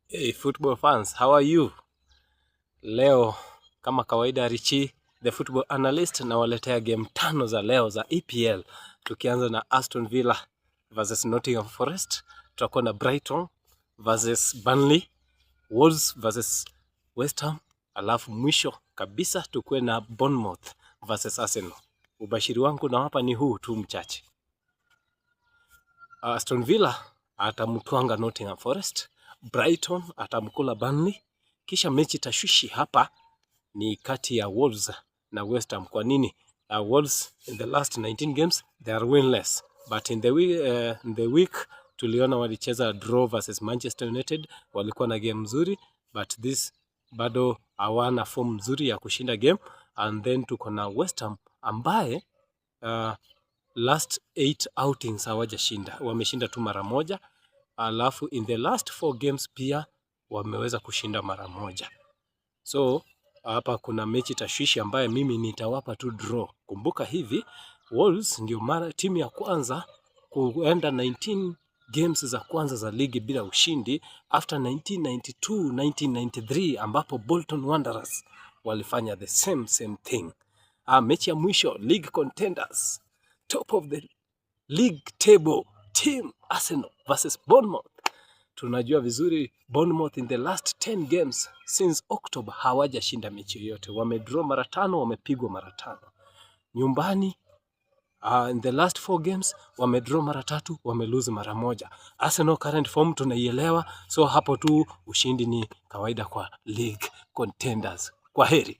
Hey football fans, how are you? Leo kama kawaida Richie the football analyst na waletea game 5 za leo za EPL. Tukianza na Aston Villa versus Nottingham Forest, tutakuwa na Brighton versus Burnley, Wolves versus West Ham, alafu mwisho kabisa tukue na Bournemouth versus Arsenal. Ubashiri wangu na hapa ni huu tu mchache. Aston Villa atamtwanga Nottingham Forest, Brighton atamkula Burnley, kisha mechi tashwishi hapa ni kati ya Wolves na West Ham. Kwa nini? Wolves in the last 19 games they are winless, but in the week tuliona walicheza draw versus Manchester United, walikuwa na game nzuri, but this bado hawana form nzuri ya kushinda game. And then tuko na West Ham ambaye last 8 outings hawajashinda, wameshinda tu mara moja, alafu in the last 4 games pia wameweza kushinda mara moja. So hapa kuna mechi tashwishi ambaye mimi nitawapa tu draw. Kumbuka hivi, Wolves ndio timu ya kwanza kuenda 19 games za kwanza za ligi bila ushindi after 1992-1993 ambapo Bolton Wanderers walifanya the same thing. Mechi ya mwisho league contenders, top of the league table team Arsenal versus Bournemouth. Tunajua vizuri Bournemouth in the last 10 games since October hawajashinda mechi yoyote. Wamedraw mara 5, wamepigwa mara 5. Nyumbani in the last 4 games wamedraw mara 3, wamelose mara 1. Arsenal current form tunaielewa, so hapo tu ushindi ni kawaida kwa league contenders. Kwa heri.